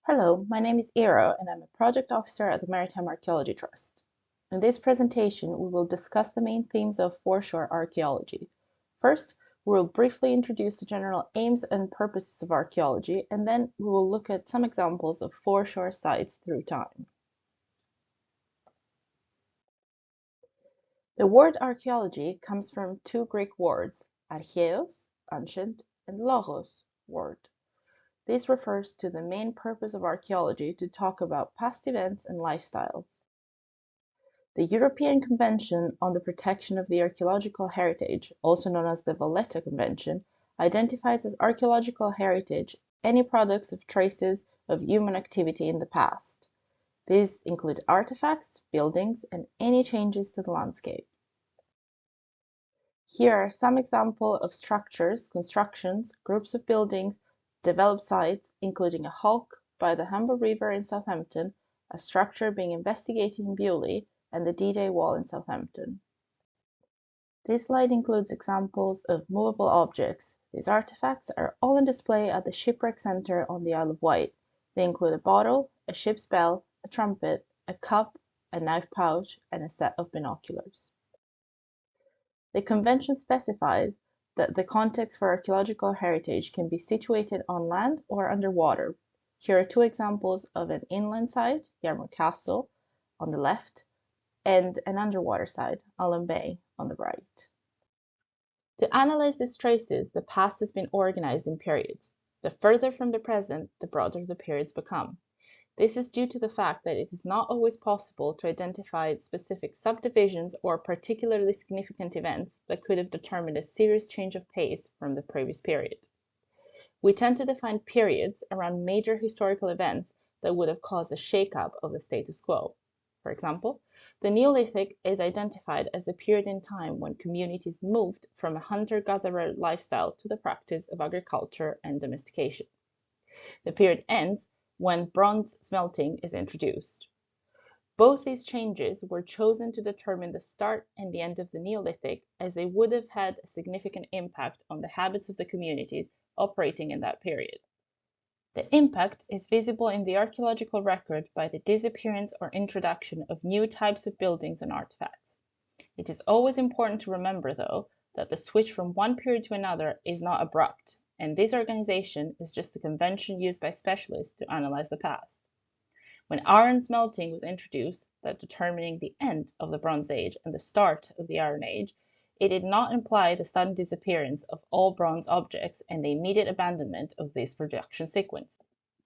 Hello, my name is Eero and I'm a project officer at the Maritime Archaeology Trust. In this presentation, we will discuss the main themes of foreshore archaeology. First, we will briefly introduce the general aims and purposes of archaeology, and then we will look at some examples of foreshore sites through time. The word archaeology comes from two Greek words, archeos, ancient, and logos, word. This refers to the main purpose of archaeology to talk about past events and lifestyles. The European Convention on the Protection of the Archaeological Heritage, also known as the Valletta Convention, identifies as archaeological heritage any products of traces of human activity in the past. These include artifacts, buildings, and any changes to the landscape. Here are some examples of structures, constructions, groups of buildings, developed sites, including a hulk by the Humber River in Southampton, a structure being investigated in Bewley, and the D-Day Wall in Southampton. This slide includes examples of movable objects. These artifacts are all on display at the Shipwreck Centre on the Isle of Wight. They include a bottle, a ship's bell, a trumpet, a cup, a knife pouch, and a set of binoculars. The Convention specifies that the context for archaeological heritage can be situated on land or underwater. Here are two examples of an inland site, Yarmouth Castle, on the left, and an underwater site, Allen Bay, on the right. To analyze these traces, the past has been organized in periods. The further from the present, the broader the periods become. This is due to the fact that it is not always possible to identify specific subdivisions or particularly significant events that could have determined a serious change of pace from the previous period. We tend to define periods around major historical events that would have caused a shake-up of the status quo. For example, the Neolithic is identified as a period in time when communities moved from a hunter-gatherer lifestyle to the practice of agriculture and domestication. The period ends when bronze smelting is introduced. Both these changes were chosen to determine the start and the end of the Neolithic, as they would have had a significant impact on the habits of the communities operating in that period. The impact is visible in the archaeological record by the disappearance or introduction of new types of buildings and artifacts. It is always important to remember, though, that the switch from one period to another is not abrupt, and this organization is just a convention used by specialists to analyze the past. When iron smelting was introduced, that determining the end of the Bronze Age and the start of the Iron Age, it did not imply the sudden disappearance of all bronze objects and the immediate abandonment of this production sequence.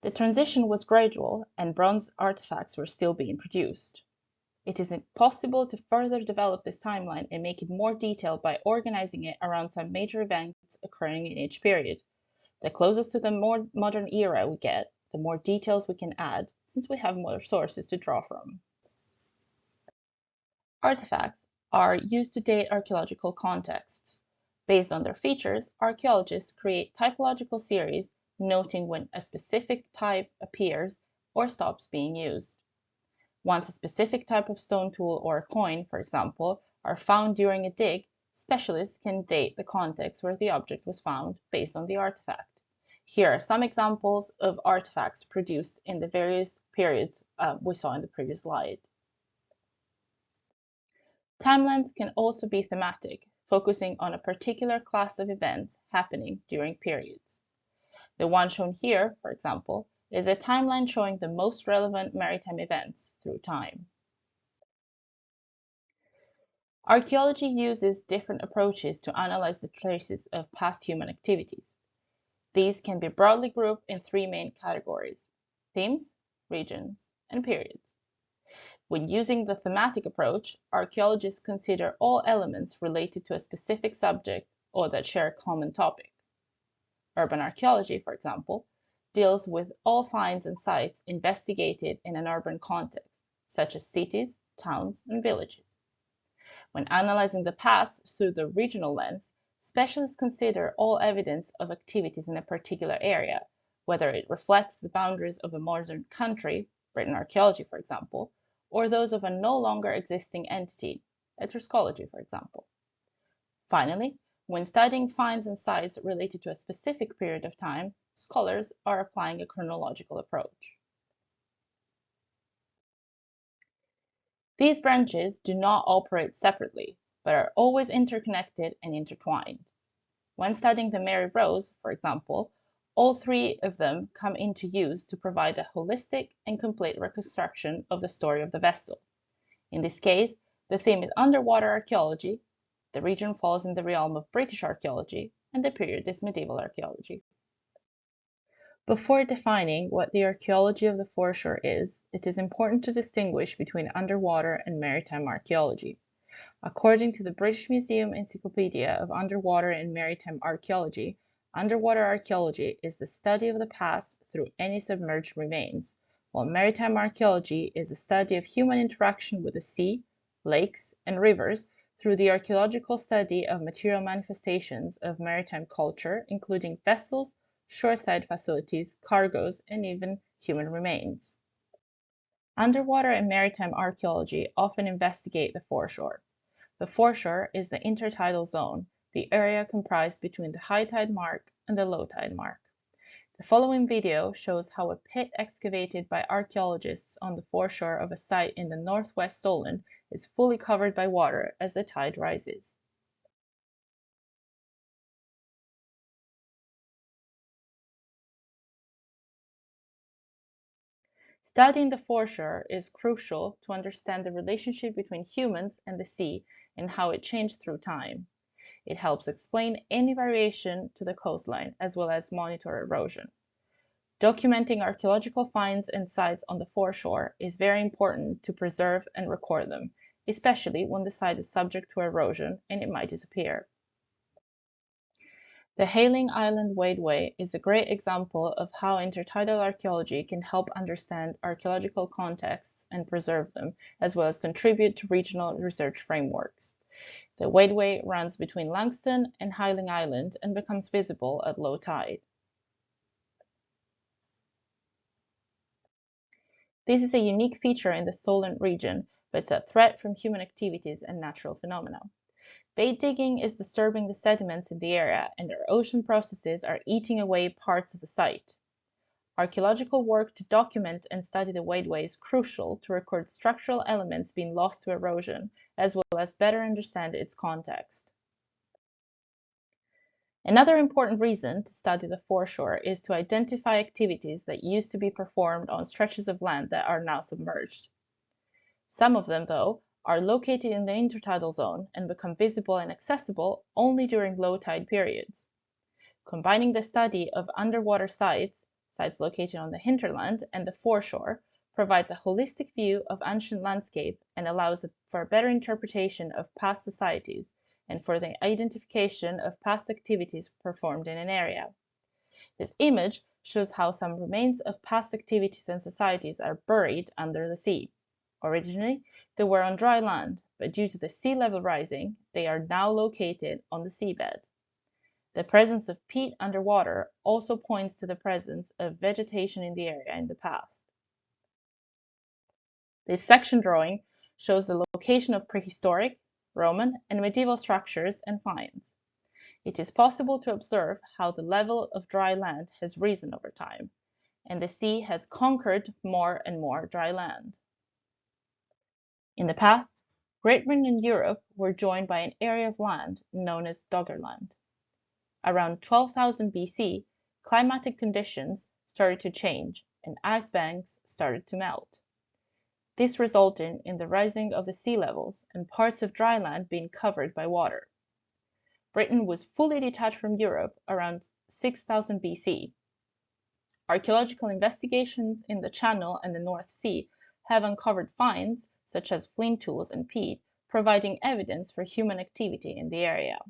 The transition was gradual, and bronze artifacts were still being produced. It is possible to further develop this timeline and make it more detailed by organizing it around some major events occurring in each period. The closest to the more modern era we get, the more details we can add, since we have more sources to draw from. Artifacts are used to date archaeological contexts. Based on their features, archaeologists create typological series, noting when a specific type appears or stops being used. Once a specific type of stone tool or a coin, for example, are found during a dig, specialists can date the context where the object was found based on the artifact. Here are some examples of artifacts produced in the various periods we saw in the previous slide. Timelines can also be thematic, focusing on a particular class of events happening during periods. The one shown here, for example, is a timeline showing the most relevant maritime events through time. Archaeology uses different approaches to analyze the traces of past human activities. These can be broadly grouped in three main categories: themes, regions, and periods. When using the thematic approach, archaeologists consider all elements related to a specific subject or that share a common topic. Urban archaeology, for example, deals with all finds and sites investigated in an urban context, such as cities, towns, and villages. When analyzing the past through the regional lens, specialists consider all evidence of activities in a particular area, whether it reflects the boundaries of a modern country, Britain archaeology, for example, or those of a no longer existing entity, etruscology, for example. Finally, when studying finds and sites related to a specific period of time, scholars are applying a chronological approach. These branches do not operate separately, but are always interconnected and intertwined. When studying the Mary Rose, for example, all three of them come into use to provide a holistic and complete reconstruction of the story of the vessel. In this case, the theme is underwater archaeology, the region falls in the realm of British archaeology, and the period is medieval archaeology. Before defining what the archaeology of the foreshore is, it is important to distinguish between underwater and maritime archaeology. According to the British Museum Encyclopedia of Underwater and Maritime Archaeology, underwater archaeology is the study of the past through any submerged remains, while maritime archaeology is the study of human interaction with the sea, lakes, and rivers through the archaeological study of material manifestations of maritime culture, including vessels, shoreside facilities, cargoes, and even human remains. Underwater and maritime archaeology often investigate the foreshore. The foreshore is the intertidal zone, the area comprised between the high tide mark and the low tide mark. The following video shows how a pit excavated by archaeologists on the foreshore of a site in the northwest Solent is fully covered by water as the tide rises. Studying the foreshore is crucial to understand the relationship between humans and the sea and how it changed through time. It helps explain any variation to the coastline as well as monitor erosion. Documenting archaeological finds and sites on the foreshore is very important to preserve and record them, especially when the site is subject to erosion and it might disappear. The Hayling Island Wadeway is a great example of how intertidal archaeology can help understand archaeological contexts and preserve them, as well as contribute to regional research frameworks. The wadeway runs between Langston and Hayling Island and becomes visible at low tide. This is a unique feature in the Solent region, but it's a threat from human activities and natural phenomena. Bait digging is disturbing the sediments in the area, and erosion processes are eating away parts of the site. Archaeological work to document and study the wadeway is crucial to record structural elements being lost to erosion, as well as better understand its context. Another important reason to study the foreshore is to identify activities that used to be performed on stretches of land that are now submerged. Some of them, though, are located in the intertidal zone and become visible and accessible only during low tide periods. Combining the study of underwater sites, sites located on the hinterland, and the foreshore provides a holistic view of ancient landscape and allows for a better interpretation of past societies and for the identification of past activities performed in an area. This image shows how some remains of past activities and societies are buried under the sea. Originally, they were on dry land, but due to the sea level rising, they are now located on the seabed. The presence of peat underwater also points to the presence of vegetation in the area in the past. This section drawing shows the location of prehistoric, Roman, and medieval structures and finds. It is possible to observe how the level of dry land has risen over time, and the sea has conquered more and more dry land. In the past, Great Britain and Europe were joined by an area of land known as Doggerland. Around 12,000 BC, climatic conditions started to change and ice banks started to melt. This resulted in the rising of the sea levels and parts of dry land being covered by water. Britain was fully detached from Europe around 6000 BC. Archaeological investigations in the Channel and the North Sea have uncovered finds such as flint tools and peat, providing evidence for human activity in the area.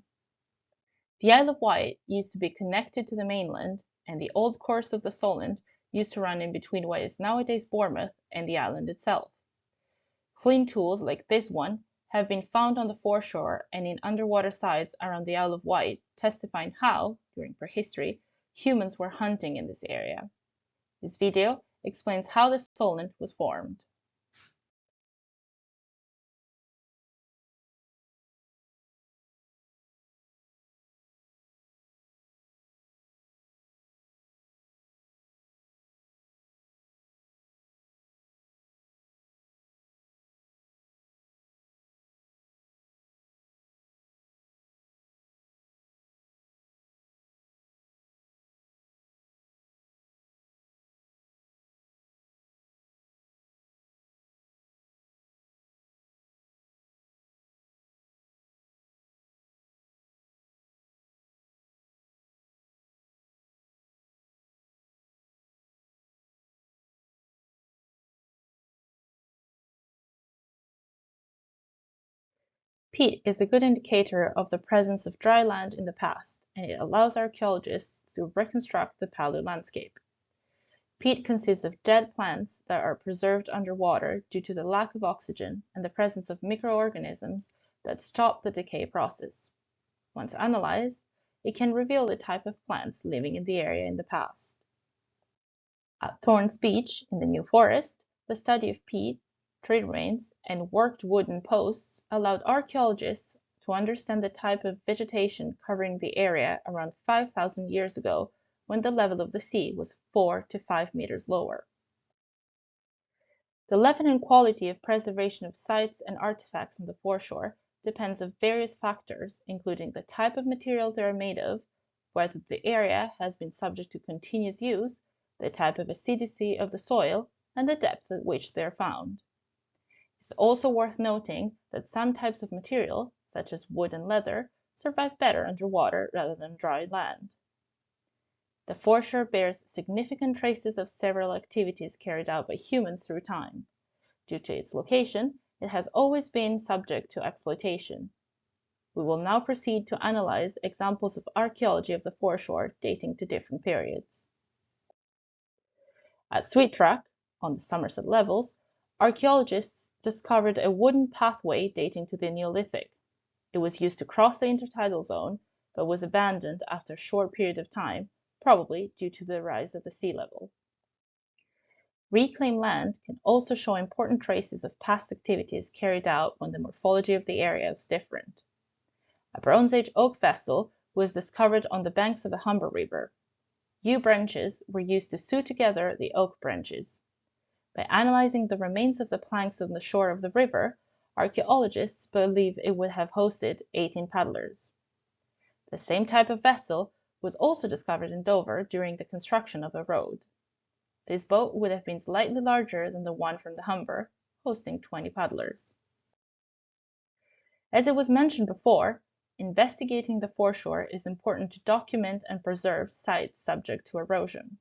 The Isle of Wight used to be connected to the mainland, and the old course of the Solent used to run in between what is nowadays Bournemouth and the island itself. Flint tools like this one have been found on the foreshore and in underwater sites around the Isle of Wight, testifying how, during prehistory, humans were hunting in this area. This video explains how the Solent was formed. Peat is a good indicator of the presence of dry land in the past, and it allows archaeologists to reconstruct the Paleo landscape. Peat consists of dead plants that are preserved underwater due to the lack of oxygen and the presence of microorganisms that stop the decay process. Once analyzed, it can reveal the type of plants living in the area in the past. At Thorns Beach in the New Forest, the study of peat, tree remains, and worked wooden posts allowed archaeologists to understand the type of vegetation covering the area around 5,000 years ago when the level of the sea was 4 to 5 meters lower. The level and quality of preservation of sites and artifacts on the foreshore depends on various factors, including the type of material they are made of, whether the area has been subject to continuous use, the type of acidity of the soil, and the depth at which they are found. It's also worth noting that some types of material, such as wood and leather, survive better underwater rather than dry land. The foreshore bears significant traces of several activities carried out by humans through time. Due to its location, it has always been subject to exploitation. We will now proceed to analyze examples of archaeology of the foreshore dating to different periods. At Sweet Track, on the Somerset Levels, archaeologists discovered a wooden pathway dating to the Neolithic. It was used to cross the intertidal zone, but was abandoned after a short period of time, probably due to the rise of the sea level. Reclaimed land can also show important traces of past activities carried out when the morphology of the area was different. A Bronze Age oak vessel was discovered on the banks of the Humber River. Yew branches were used to sew together the oak branches. By analyzing the remains of the planks on the shore of the river, archaeologists believe it would have hosted 18 paddlers. The same type of vessel was also discovered in Dover during the construction of a road. This boat would have been slightly larger than the one from the Humber, hosting 20 paddlers. As it was mentioned before, investigating the foreshore is important to document and preserve sites subject to erosion.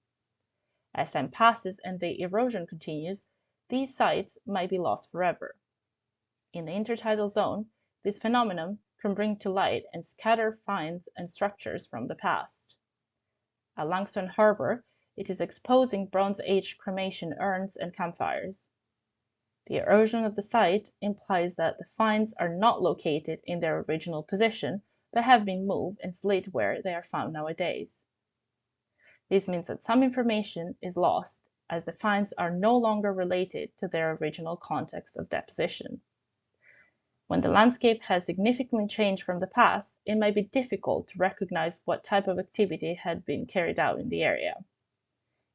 As time passes and the erosion continues, these sites might be lost forever. In the intertidal zone, this phenomenon can bring to light and scatter finds and structures from the past. At Langstone Harbor, it is exposing Bronze Age cremation urns and campfires. The erosion of the site implies that the finds are not located in their original position, but have been moved and slid where they are found nowadays. This means that some information is lost, as the finds are no longer related to their original context of deposition. When the landscape has significantly changed from the past, it might be difficult to recognize what type of activity had been carried out in the area.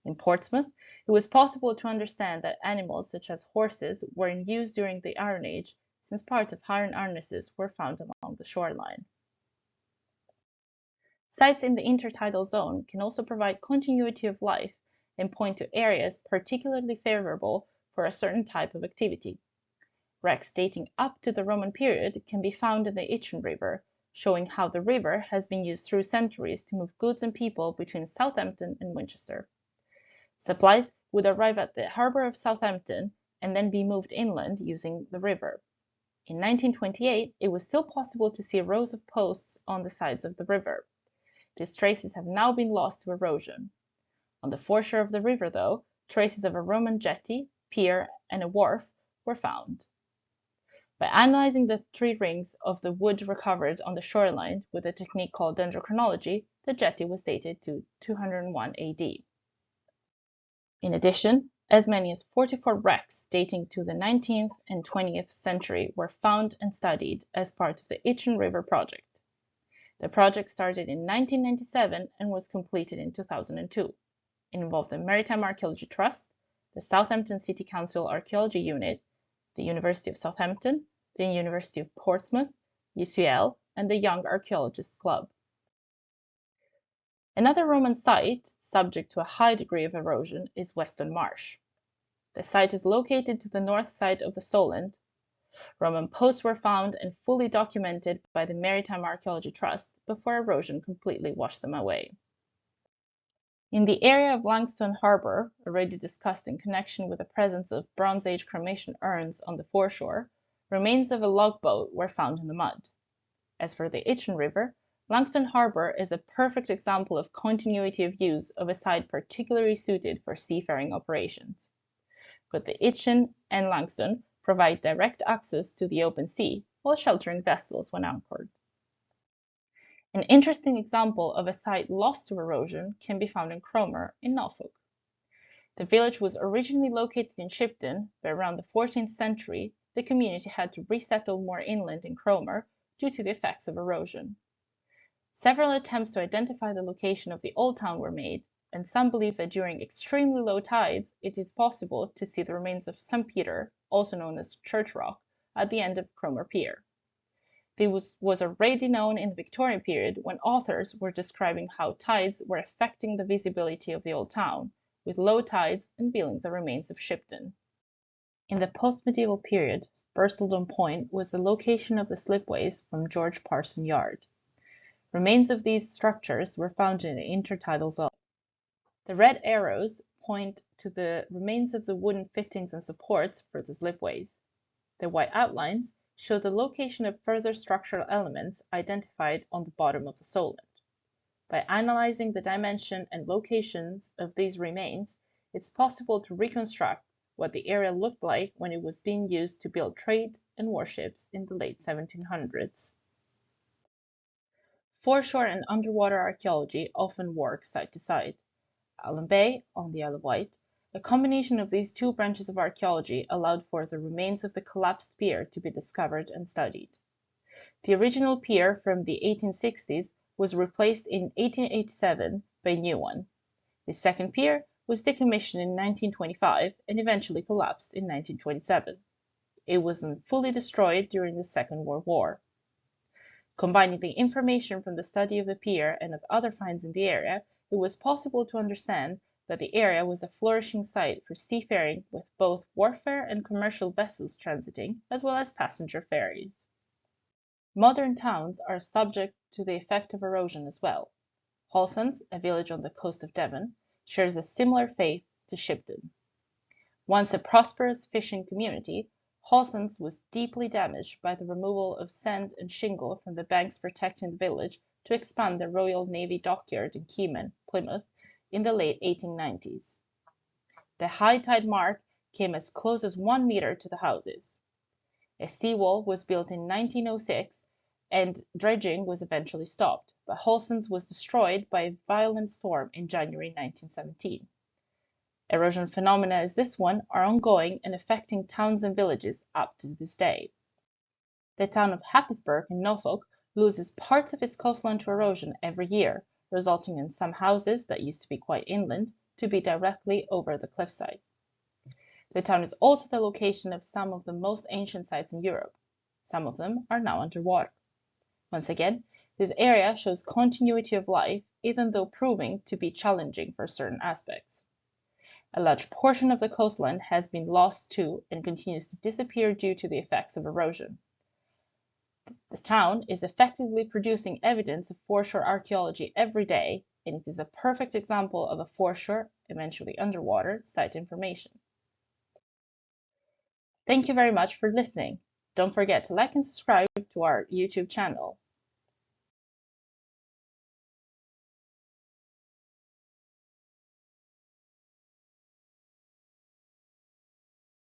In Portsmouth, it was possible to understand that animals such as horses were in use during the Iron Age, since parts of iron harnesses were found along the shoreline. Sites in the intertidal zone can also provide continuity of life and point to areas particularly favorable for a certain type of activity. Wrecks dating up to the Roman period can be found in the Itchen River, showing how the river has been used through centuries to move goods and people between Southampton and Winchester. Supplies would arrive at the harbor of Southampton and then be moved inland using the river. In 1928, it was still possible to see rows of posts on the sides of the river. These traces have now been lost to erosion. On the foreshore of the river, though, traces of a Roman jetty, pier, and a wharf were found. By analyzing the tree rings of the wood recovered on the shoreline with a technique called dendrochronology, the jetty was dated to 201 AD. In addition, as many as 44 wrecks dating to the 19th and 20th century were found and studied as part of the Itchen River Project. The project started in 1997 and was completed in 2002. It involved the Maritime Archaeology Trust, the Southampton City Council Archaeology Unit, the University of Southampton, the University of Portsmouth, UCL, and the Young Archaeologists Club. Another Roman site subject to a high degree of erosion is Weston Marsh. The site is located to the north side of the Solent. Roman posts were found and fully documented by the Maritime Archaeology Trust before erosion completely washed them away. In the area of Langstone Harbor, already discussed in connection with the presence of Bronze Age cremation urns on the foreshore, Remains of a log boat were found in the mud. As for the Itchen River, Langstone Harbour is a perfect example of continuity of use of a site particularly suited for seafaring operations. Both the Itchen and Langstone provide direct access to the open sea while sheltering vessels when anchored. An interesting example of a site lost to erosion can be found in Cromer in Norfolk. The village was originally located in Shipton, but around the 14th century, the community had to resettle more inland in Cromer due to the effects of erosion. Several attempts to identify the location of the old town were made, and some believe that during extremely low tides it is possible to see the remains of St. Peter, also known as Church Rock, at the end of Cromer Pier. This was already known in the Victorian period when authors were describing how tides were affecting the visibility of the old town, with low tides unveiling the remains of Shipton. In the post-medieval period, Burstledon Point was the location of the slipways from George Parson Yard. Remains of these structures were found in the intertidal zone. The red arrows point to the remains of the wooden fittings and supports for the slipways. The white outlines show the location of further structural elements identified on the bottom of the solent. By analyzing the dimension and locations of these remains, it's possible to reconstruct what the area looked like when it was being used to build trade and warships in the late 1700s. Foreshore and underwater archaeology often work side to side. Allen Bay, on the Isle of Wight, a combination of these two branches of archaeology allowed for the remains of the collapsed pier to be discovered and studied. The original pier from the 1860s was replaced in 1887 by a new one. The second pier was decommissioned in 1925 and eventually collapsed in 1927. It wasn't fully destroyed during the Second World War. Combining the information from the study of the pier and of other finds in the area, it was possible to understand that the area was a flourishing site for seafaring with both warfare and commercial vessels transiting, as well as passenger ferries. Modern towns are subject to the effect of erosion as well. Holsons, a village on the coast of Devon, shares a similar fate to Shipton. Once a prosperous fishing community, Holsons was deeply damaged by the removal of sand and shingle from the banks protecting the village to expand the Royal Navy dockyard in Keyman, Plymouth, in the late 1890s. The high tide mark came as close as 1 meter to the houses. A seawall was built in 1906 and dredging was eventually stopped, but Holsons was destroyed by a violent storm in January 1917. Erosion phenomena as this one are ongoing and affecting towns and villages up to this day. The town of Happisburgh in Norfolk loses parts of its coastline to erosion every year, resulting in some houses that used to be quite inland to be directly over the cliffside. The town is also the location of some of the most ancient sites in Europe. Some of them are now underwater. Once again, this area shows continuity of life, even though proving to be challenging for certain aspects. A large portion of the coastline has been lost to and continues to disappear due to the effects of erosion. The town is effectively producing evidence of foreshore archaeology every day, and it is a perfect example of a foreshore, eventually underwater, site information. Thank you very much for listening. Don't forget to like and subscribe to our YouTube channel.